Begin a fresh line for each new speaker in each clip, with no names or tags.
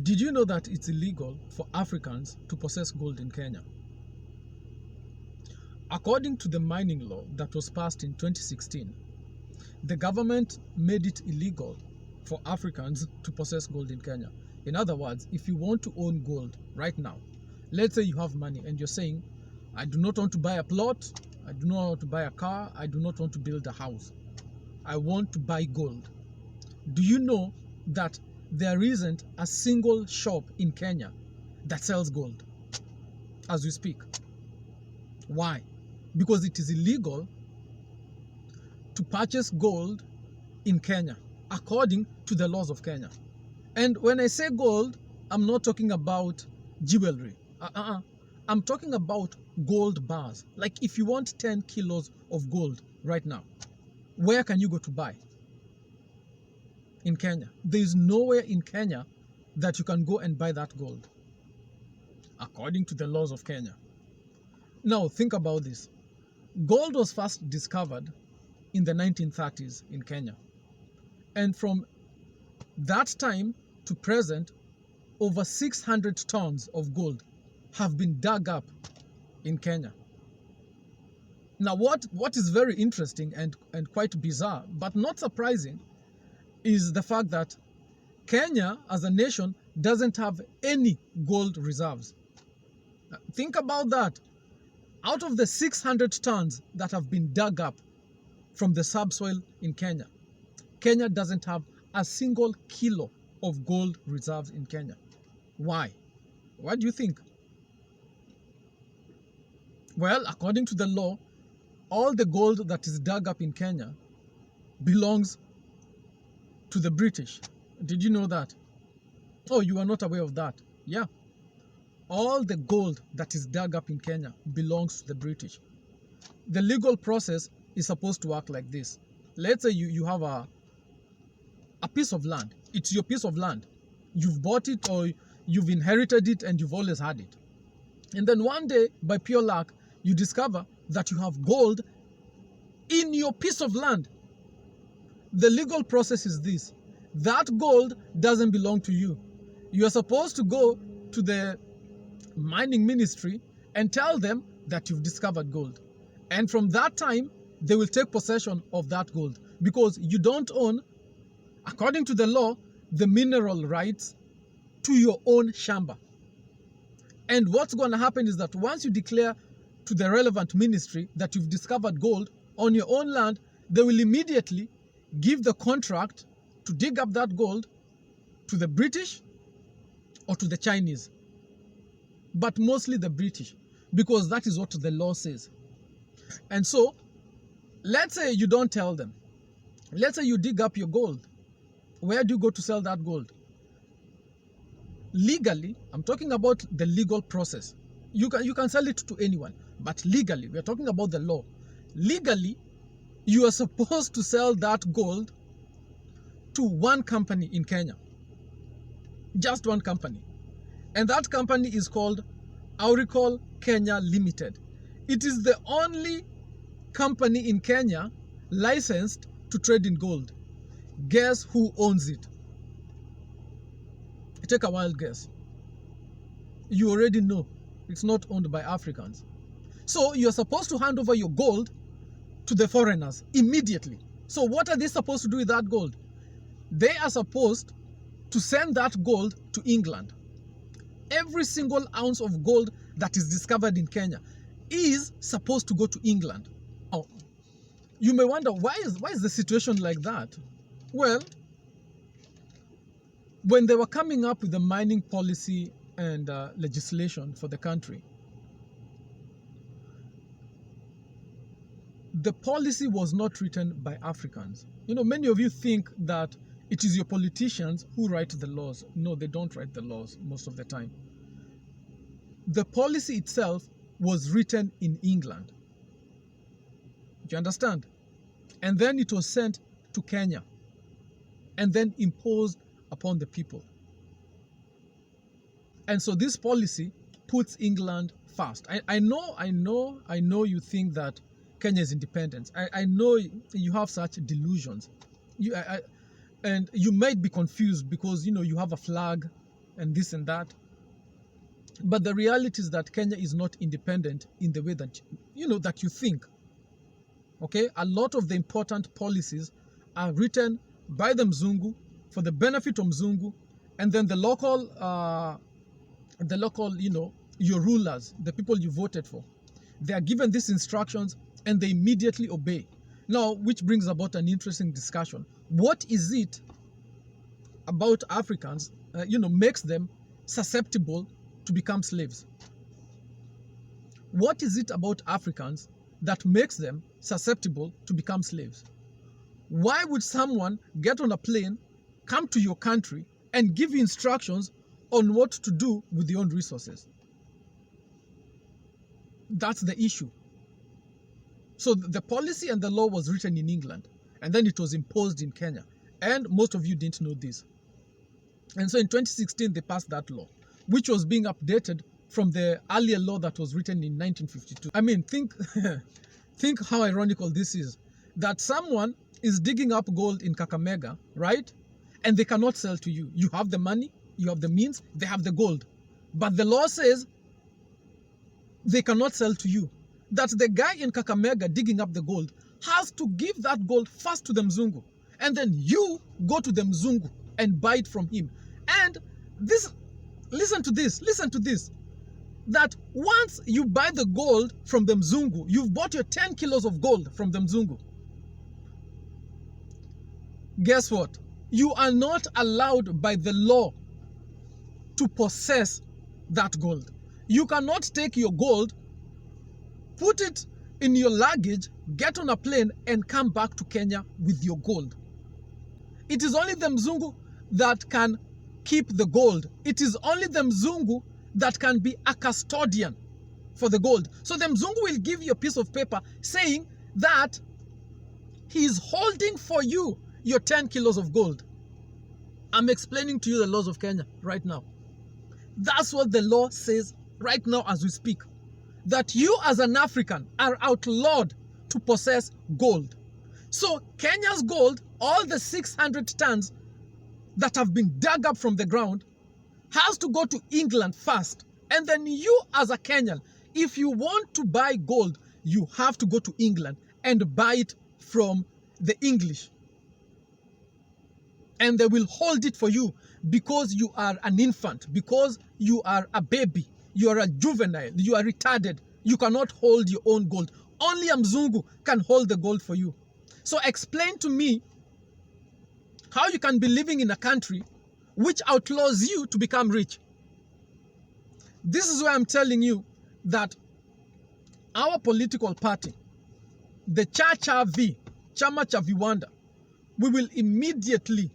Did you know that it's illegal for Africans to possess gold in Kenya? According to the mining law that was passed in 2016, the government made it illegal for Africans to possess gold in Kenya. In other words, if you want to own gold right now, let's say you have money and you're saying, I do not want to buy a plot, I do not want to buy a car, I do not want to build a house. I want to buy gold. Do you know that there isn't a single shop in Kenya that sells gold as we speak? Why? Because it is illegal to purchase gold in Kenya according to the laws of Kenya. And when I say gold, I'm not talking about jewelry. I'm talking about gold bars. Like if you want 10 kilos of gold right now, where can you go to buy? In Kenya. There is nowhere in Kenya that you can go and buy that gold according to the laws of Kenya. Now think about this. Gold was first discovered in the 1930s in Kenya. And from that time to present, over 600 tons of gold have been dug up in Kenya. Now what is very interesting and quite bizarre, but not surprising, is the fact that Kenya as a nation doesn't have any gold reserves. Think about that. Out of the 600 tons that have been dug up from the subsoil in Kenya, Kenya doesn't have a single kilo of gold reserves in Kenya. Why? Why do you think? Well, according to the law, all the gold that is dug up in Kenya belongs to the British. Did you know that? Oh, you are not aware of that? Yeah. All the gold that is dug up in Kenya belongs to the British. The legal process is supposed to work like this. Let's say you have a piece of land. It's your piece of land. You've bought it or you've inherited it and you've always had it. And then one day, by pure luck, you discover that you have gold in your piece of land. The legal process is this. That gold doesn't belong to you. You are supposed to go to the mining ministry and tell them that you've discovered gold. And from that time, they will take possession of that gold because you don't own, according to the law, the mineral rights to your own shamba. And what's going to happen is that once you declare to the relevant ministry that you've discovered gold on your own land, they will immediately give the contract to dig up that gold to the British or to the Chinese. But mostly the British, because that is what the law says. And so, let's say you don't tell them. Let's say you dig up your gold. Where do you go to sell that gold? Legally, I'm talking about the legal process. You can sell it to anyone, but legally, we're talking about the law. Legally, you are supposed to sell that gold to one company in Kenya. Just one company. And that company is called Auricol Kenya Limited. It is the only company in Kenya licensed to trade in gold. Guess who owns it? Take a wild guess. You already know it's not owned by Africans. So you're supposed to hand over your gold to the foreigners immediately. So what are they supposed to do with that gold? They are supposed to send that gold to England. Every single ounce of gold that is discovered in Kenya is supposed to go to England. Oh, you may wonder, why is the situation like that? Well, when they were coming up with the mining policy and legislation for the country, the policy was not written by Africans. You know, many of you think that it is your politicians who write the laws. No, they don't write the laws most of the time. The policy itself was written in England. Do you understand? And then it was sent to Kenya and then imposed upon the people. And so this policy puts England first. I know you think that Kenya is independent. I know you have such delusions. And you might be confused because, you know, you have a flag and this and that. But the reality is that Kenya is not independent in the way that that you think. Okay, a lot of the important policies are written by the Mzungu for the benefit of Mzungu, and then the local, your rulers, the people you voted for, they are given these instructions and they immediately obey. Now, which brings about an interesting discussion. What is it about Africans, makes them susceptible to become slaves? What is it about Africans that makes them susceptible to become slaves? Why would someone get on a plane, come to your country, and give you instructions on what to do with your own resources? That's the issue. So the policy and the law was written in England, and then it was imposed in Kenya. And most of you didn't know this. And so in 2016, they passed that law, which was being updated from the earlier law that was written in 1952. I mean, think how ironical this is, that someone is digging up gold in Kakamega, right? And they cannot sell to you. You have the money, you have the means, they have the gold. But the law says they cannot sell to you. That the guy in Kakamega digging up the gold has to give that gold first to the Mzungu. And then you go to the Mzungu and buy it from him. And this, listen to this, that once you buy the gold from the Mzungu, you've bought your 10 kilos of gold from the Mzungu. Guess what? You are not allowed by the law to possess that gold. You cannot take your gold, put it in your luggage, get on a plane, and come back to Kenya with your gold. It is only the Mzungu that can keep the gold. It is only the Mzungu that can be a custodian for the gold. So the Mzungu will give you a piece of paper saying that he is holding for you your 10 kilos of gold. I'm explaining to you the laws of Kenya right now. That's what the law says right now as we speak. That you as an African are outlawed to possess gold. So Kenya's gold, all the 600 tons that have been dug up from the ground, has to go to England first. And then you as a Kenyan, if you want to buy gold, you have to go to England and buy it from the English. And they will hold it for you because you are an infant, because you are a baby, you are a juvenile, you are retarded. You cannot hold your own gold. Only a Mzungu can hold the gold for you. So explain to me how you can be living in a country which outlaws you to become rich. This is why I'm telling you that our political party, the Chama cha Viwanda, we will immediately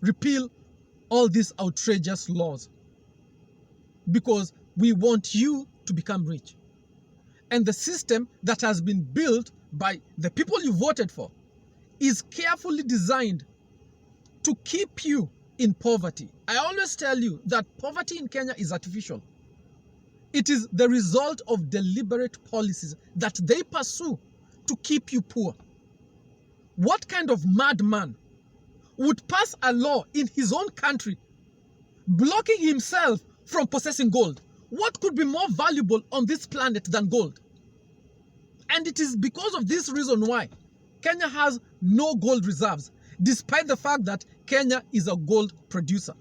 repeal all these outrageous laws because we want you to become rich. And the system that has been built by the people you voted for is carefully designed to keep you in poverty. I always tell you that poverty in Kenya is artificial. It is the result of deliberate policies that they pursue to keep you poor. What kind of madman would pass a law in his own country blocking himself from possessing gold? What could be more valuable on this planet than gold? And it is because of this reason why Kenya has no gold reserves, despite the fact that Kenya is a gold producer.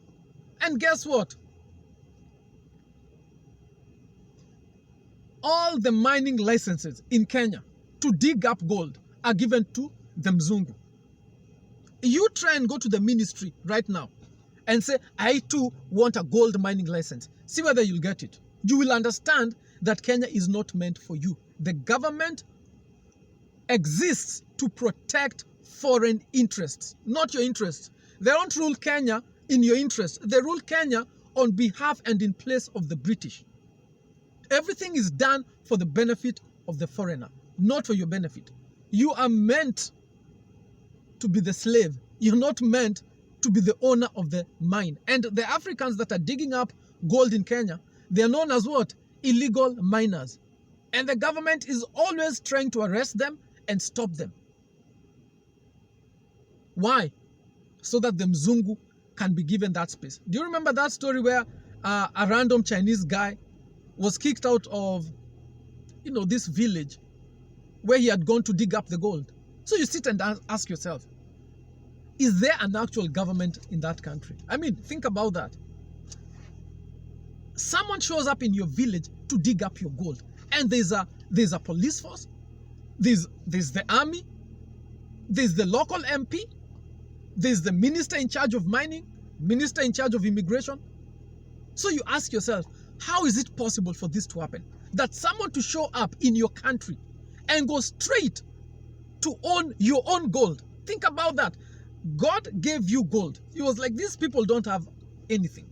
And guess what? All the mining licenses in Kenya to dig up gold are given to the Mzungu. You try and go to the ministry right now and say, I too want a gold mining license. See whether you'll get it. You will understand that Kenya is not meant for you. The government exists to protect foreign interests, not your interests. They don't rule Kenya in your interest. They rule Kenya on behalf and in place of the British. Everything is done for the benefit of the foreigner, not for your benefit. You are meant to be the slave. You're not meant to be the owner of the mine. And the Africans that are digging up gold in Kenya, they are known as what? Illegal miners. And the government is always trying to arrest them and stop them. Why? So that the Mzungu can be given that space. Do you remember that story where a random Chinese guy was kicked out of, this village where he had gone to dig up the gold? So you sit and ask yourself, is there an actual government in that country? I mean, think about that. Someone shows up in your village to dig up your gold, and there's a police force, there's the army, there's the local MP, there's the minister in charge of mining, minister in charge of immigration. So you ask yourself, how is it possible for this to happen? That someone to show up in your country and go straight to own your own gold. Think about that. God gave you gold. He was like, these people don't have anything.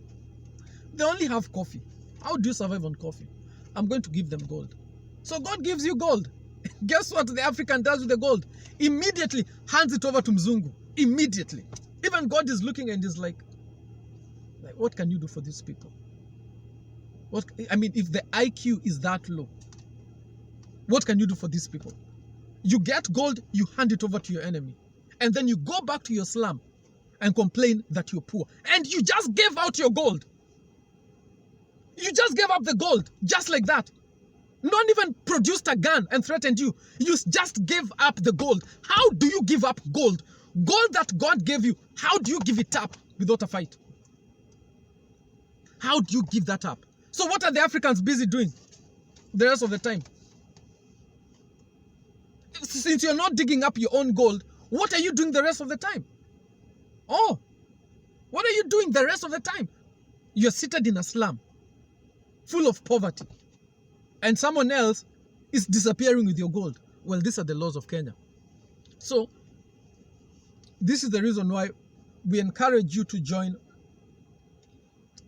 They only have coffee. How do you survive on coffee? I'm going to give them gold. So God gives you gold. Guess what the African does with the gold? Immediately hands it over to Mzungu. Immediately. Even God is looking and is like, what can you do for these people? If the IQ is that low, what can you do for these people? You get gold, you hand it over to your enemy. And then you go back to your slum and complain that you're poor. And you just gave out your gold. You just gave up the gold, just like that. Not even produced a gun and threatened you. You just gave up the gold. How do you give up gold? Gold that God gave you, how do you give it up without a fight? How do you give that up? So what are the Africans busy doing the rest of the time? Since you're not digging up your own gold, what are you doing the rest of the time? Oh, what are you doing the rest of the time? You're seated in a slum full of poverty, and someone else is disappearing with your gold. Well, these are the laws of Kenya. So this is the reason why we encourage you to join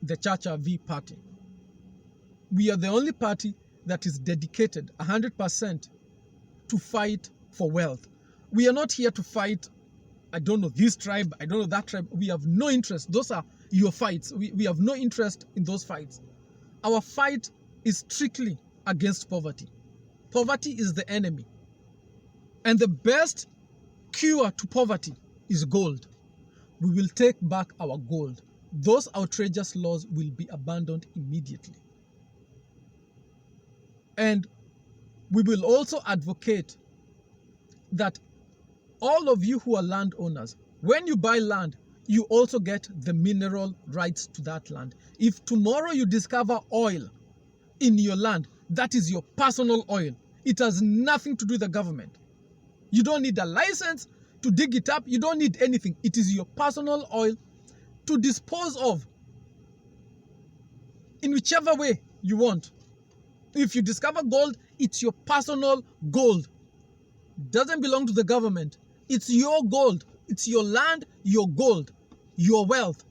the Chacha V party. We are the only party that is dedicated 100% to fight for wealth. We are not here to fight, I don't know, this tribe, I don't know that tribe. We have no interest. Those are your fights. We have no interest in those fights. Our fight is strictly against poverty. Poverty is the enemy. And the best cure to poverty is gold. We will take back our gold. Those outrageous laws will be abandoned immediately. And we will also advocate that all of you who are landowners, when you buy land, you also get the mineral rights to that land. If tomorrow you discover oil in your land, that is your personal oil. It has nothing to do with the government. You don't need a license to dig it up. You don't need anything. It is your personal oil to dispose of in whichever way you want. If you discover gold, it's your personal gold. It doesn't belong to the government. It's your gold. It's your land, your gold, your wealth.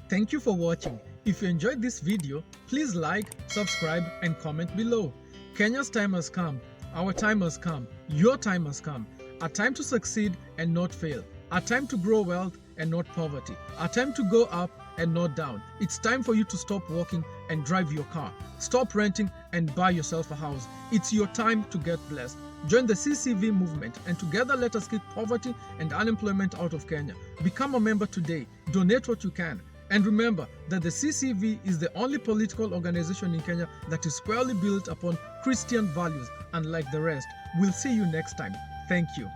Thank you for watching. If you enjoyed this video, please like, subscribe, and comment below. Kenya's time has come. Our time has come. Your time has come. A time to succeed and not fail. A time to grow wealth and not poverty. A time to go up and not down. It's time for you to stop walking and drive your car. Stop renting and buy yourself a house. It's your time to get blessed. Join the CCV movement, and together let us keep poverty and unemployment out of Kenya. Become a member today. Donate what you can. And remember that the CCV is the only political organization in Kenya that is squarely built upon Christian values, unlike the rest. We'll see you next time. Thank you.